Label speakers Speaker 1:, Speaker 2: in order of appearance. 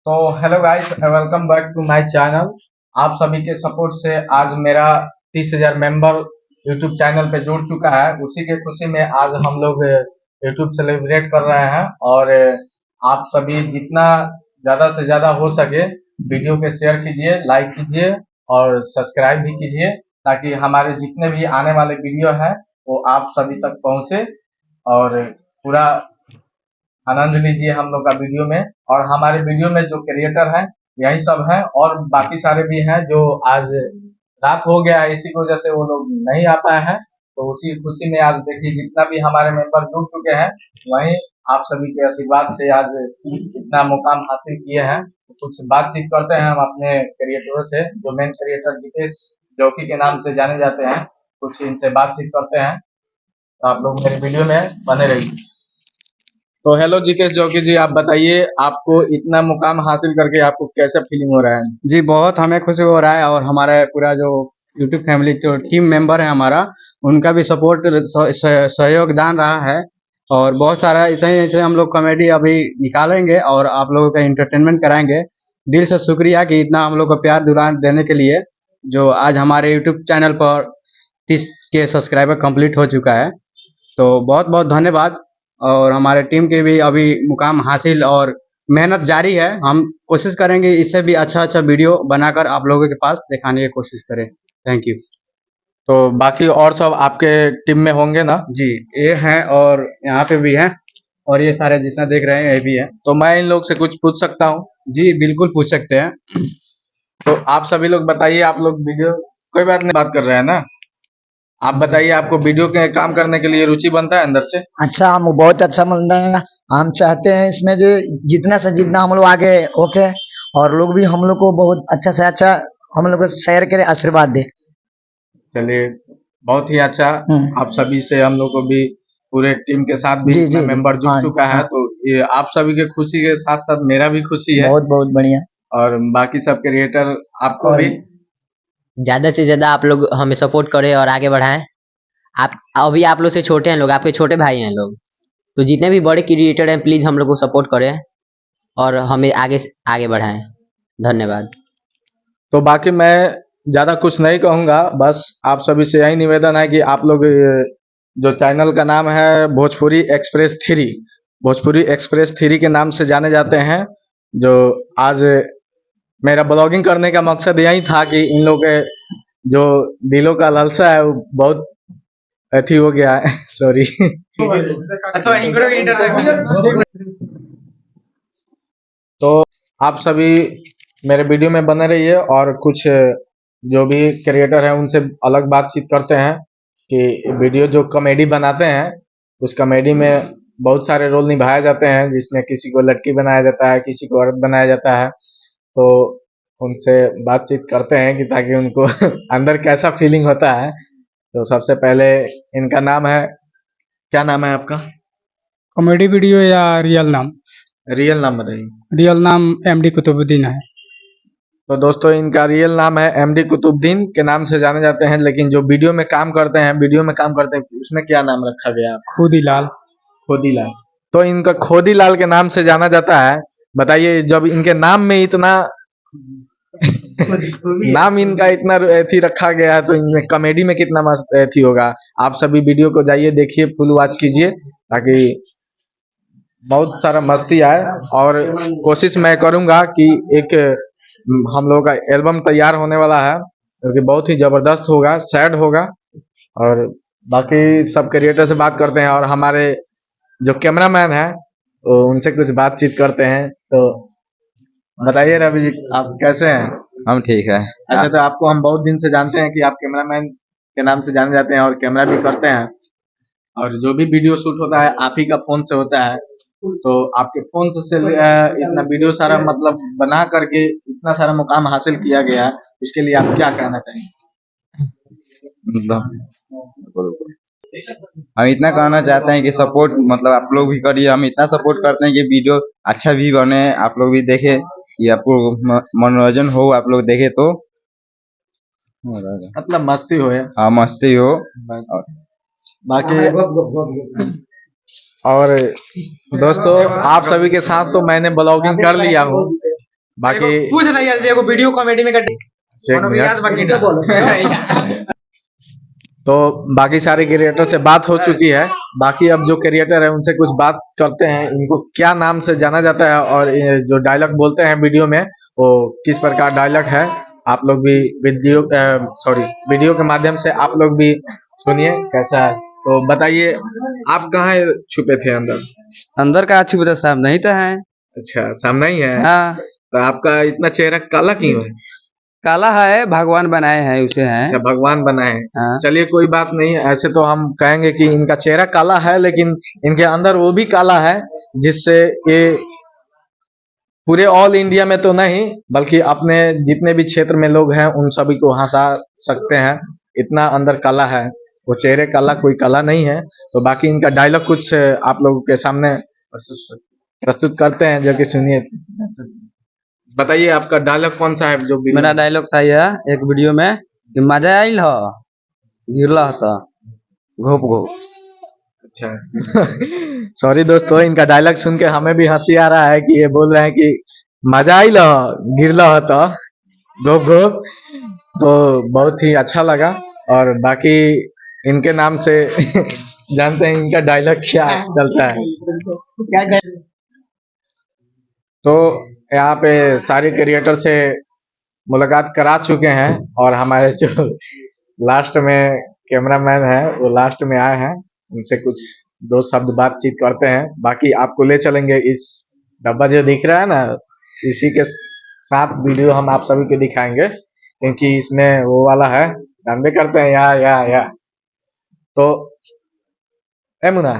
Speaker 1: तो hello guys, welcome back to my channel. आप सभी के सपोर्ट से आज मेरा 30,000 मेंबर यूट्यूब चैनल पे जुड़ चुका है। उसी के खुशी में आज हम लोग यूट्यूब सेलिब्रेट कर रहे हैं। और आप सभी जितना ज़्यादा से ज़्यादा हो सके वीडियो पे शेयर कीजिए, लाइक कीजिए और सब्सक्राइब भी कीजिए, ताकि हमारे जितने भी आने वाले वीडियो हैं वो आप सभी तक पहुँचे और पूरा आनंद लीजिए हम लोग का वीडियो में। और हमारे वीडियो में जो क्रिएटर हैं यही सब हैं, और बाकी सारे भी हैं जो आज रात हो गया है इसी की वजह से वो लोग नहीं आ पाए हैं। तो उसी खुशी में आज देखिए जितना भी हमारे मेंबर जुड़ चुके हैं, वहीं आप सभी के आशीर्वाद से आज इतना मुकाम हासिल किए हैं। तो कुछ बातचीत करते हैं हम अपने क्रिएटरों से, जो मेन क्रिएटर जितेश जौकी के नाम से जाने जाते हैं। कुछ इनसे बातचीत करते हैं, तो आप लोग मेरे वीडियो में बने रहिए। तो हेलो जितेश जौकी जी, आप बताइए आपको इतना मुकाम हासिल करके आपको कैसा फीलिंग हो रहा है?
Speaker 2: जी बहुत हमें खुशी हो रहा है, और हमारा पूरा जो यूट्यूब फैमिली जो टीम मेंबर है हमारा, उनका भी सपोर्ट सहयोग दान रहा है। और बहुत सारा ऐसे ही ऐसे हम लोग कॉमेडी अभी निकालेंगे और आप लोगों का इंटरटेनमेंट कराएंगे। दिल से शुक्रिया कि इतना हम लोग को प्यार दुलार देने के लिए। जो आज हमारे यूट्यूब चैनल पर 30 के सब्सक्राइबर कंप्लीट हो चुका है, तो बहुत बहुत धन्यवाद। और हमारे टीम के भी अभी मुकाम हासिल और मेहनत जारी है। हम कोशिश करेंगे इससे भी अच्छा अच्छा वीडियो बनाकर आप लोगों के पास दिखाने की कोशिश करें। Thank you.
Speaker 1: तो बाकी और सब आपके टीम में होंगे ना?
Speaker 2: जी ये हैं, और यहाँ पे भी हैं, और ये सारे जितना देख रहे हैं ये भी है।
Speaker 1: तो मैं इन लोग से कुछ पूछ सकता हूँ?
Speaker 2: जी बिल्कुल पूछ सकते हैं।
Speaker 1: तो आप सभी लोग बताइए, आप लोग वीडियो, कोई बात नहीं, बात कर रहे हैं ना? आप बताइए, आपको वीडियो के काम करने के लिए रुचि बनता है अंदर से?
Speaker 3: अच्छा, हम बहुत अच्छा मिलता है। हम चाहते हैं इसमें जो जितना से जितना हम लोग आगे ओके, और लोग भी हम लोग को बहुत अच्छा से अच्छा हम लोग को शेयर करे, आशीर्वाद दे।
Speaker 1: चलिए, बहुत ही अच्छा। आप सभी से हम लोग को भी पूरे टीम के साथ भी
Speaker 3: जी
Speaker 1: इतना
Speaker 3: जी
Speaker 1: मेंबर जुड़
Speaker 3: हाँ
Speaker 1: चुका है,
Speaker 3: हाँ,
Speaker 1: तो ये आप सभी के खुशी के साथ साथ मेरा भी खुशी है।
Speaker 3: बहुत बहुत बढ़िया।
Speaker 1: और बाकी सब क्रिएटर आपको
Speaker 3: और
Speaker 1: भी
Speaker 4: ज़्यादा से ज़्यादा आप लोग हमें सपोर्ट करें और आगे बढ़ाएं। आप अभी आप लोग से छोटे हैं लोग, आपके छोटे भाई हैं लोग, तो जितने भी बड़े क्रिएटर हैं प्लीज़ हम लोग को सपोर्ट करें और हमें आगे बढ़ाएं। धन्यवाद।
Speaker 1: तो बाकी मैं ज़्यादा कुछ नहीं कहूँगा, बस आप सभी से यही निवेदन है कि आप लोग जो चैनल का नाम है भोजपुरी एक्सप्रेस 3, भोजपुरी एक्सप्रेस 3 के नाम से जाने जाते हैं। जो आज मेरा ब्लॉगिंग करने का मकसद यही था कि इन लोग के जो दिलों का लालसा है वो बहुत अथी हो गया है। सॉरी। तो आप सभी मेरे वीडियो में बने रहिए, और कुछ जो भी क्रिएटर हैं उनसे अलग बातचीत करते हैं कि वीडियो जो कॉमेडी बनाते हैं, उस कॉमेडी में बहुत सारे रोल निभाए जाते हैं, जिसमें किसी को लड़की बनाया जाता है, किसी को औरत बनाया जाता है। तो उनसे बातचीत करते हैं कि ताकि उनको अंदर कैसा फीलिंग होता है। तो सबसे पहले इनका नाम है, क्या नाम है आपका?
Speaker 5: कॉमेडी वीडियो या रियल नाम?
Speaker 1: रियल नाम बताइए।
Speaker 5: रियल नाम एमडी कुतुबुद्दीन है।
Speaker 1: तो दोस्तों, इनका रियल नाम है एमडी कुतुबुद्दीन के नाम से जाने जाते हैं, लेकिन जो वीडियो में काम करते हैं उसमें क्या नाम रखा गया?
Speaker 5: खुदीलाल।
Speaker 1: खोदीलाल। तो इनका खोदीलाल के नाम से जाना जाता है। बताइए, जब इनके नाम में इतना नाम इनका इतना एथी रखा गया है, तो इनमें कॉमेडी में कितना मस्त एथी होगा। आप सभी वीडियो को जाइए देखिए, फुल वॉच कीजिए, ताकि बहुत सारा मस्ती आए। और कोशिश मैं करूंगा कि एक हम लोगों का एल्बम तैयार होने वाला है, जो कि बहुत ही जबरदस्त होगा, सैड होगा। और बाकी सब क्रिएटर से बात करते हैं, और हमारे जो कैमरामैन है तो उनसे कुछ बातचीत करते हैं। तो बताइए रवि जी, आप कैसे हैं?
Speaker 6: हम ठीक है।
Speaker 1: अच्छा, तो आपको हम बहुत दिन से जानते हैं कि आप कैमरामैन के नाम से जाने जाते हैं और कैमरा भी करते हैं, और जो भी वीडियो शूट होता है आप ही का फोन से होता है। तो आपके फोन से इतना वीडियो सारा मतलब बना करके इतना सारा मुकाम हासिल किया गया है, इसके लिए आप क्या कहना चाहेंगे?
Speaker 6: हम इतना कहना चाहते हैं कि सपोर्ट मतलब आप लोग भी करिए। हम इतना सपोर्ट करते हैं कि वीडियो अच्छा भी बने, आप लोग भी देखे, कि आपको मनोरंजन हो, आप लोग देखे तो
Speaker 1: मतलब मस्ती हो।
Speaker 6: हाँ, मस्ती हो।
Speaker 1: बाकी और दोस्तों, आप सभी के साथ तो मैंने ब्लॉगिंग कर लिया हूँ, बाकी
Speaker 2: पूछ रहा यार देखो वीडियो कॉमेडी में कर
Speaker 1: तो बाकी सारे क्रिएटर से बात हो चुकी है। बाकी अब जो क्रिएटर है उनसे कुछ बात करते हैं, इनको क्या नाम से जाना जाता है और ये जो डायलॉग बोलते हैं वीडियो में वो किस प्रकार डायलॉग है। आप लोग भी वीडियो के माध्यम से आप लोग भी सुनिए कैसा है। तो बताइए आप कहाँ छुपे थे अंदर?
Speaker 2: अंदर का अच्छी बता साहब नहीं तो है।
Speaker 1: अच्छा, सामने ही है।
Speaker 2: हाँ
Speaker 1: तो आपका इतना चेहरा काला क्यों है?
Speaker 2: काला है, भगवान बनाए हैं उसे हैं।
Speaker 1: अच्छा, भगवान बनाए हैं।
Speaker 2: हाँ।
Speaker 1: चलिए कोई बात नहीं, ऐसे तो हम कहेंगे कि इनका चेहरा काला है लेकिन इनके अंदर वो भी काला है जिससे ये पूरे ऑल इंडिया में तो नहीं बल्कि अपने जितने भी क्षेत्र में लोग हैं उन सभी को हंसा सकते हैं। इतना अंदर काला है, वो चेहरे काला कोई काला नहीं है। तो बाकी इनका डायलॉग कुछ आप लोगों के सामने प्रस्तुत करते हैं जो कि सुनिए। बताइए आपका डायलॉग कौन सा है जो
Speaker 2: मेरा डायलॉग था यह एक वीडियो में कि मजा आइल हो गिरला था घोप घोप।
Speaker 1: अच्छा सॉरी दोस्तों, इनका डायलॉग सुन के हमें भी हंसी आ रहा है कि ये बोल रहे हैं कि मजा आई लो गिरला होता गोप गोप। तो बहुत ही अच्छा लगा और बाकी इनके नाम से जानते हैं इनका डायलॉग क्या चलता है। तो यहाँ पे सारे क्रिएटर से मुलाकात करा चुके हैं और हमारे जो लास्ट में कैमरामैन है वो लास्ट में आए हैं, उनसे कुछ दो शब्द बातचीत करते हैं। बाकी आपको ले चलेंगे इस डब्बा जो दिख रहा है ना, इसी के साथ वीडियो हम आप सभी को दिखाएंगे क्योंकि इसमें वो वाला है, जानबे करते हैं या तो ए मुन्ना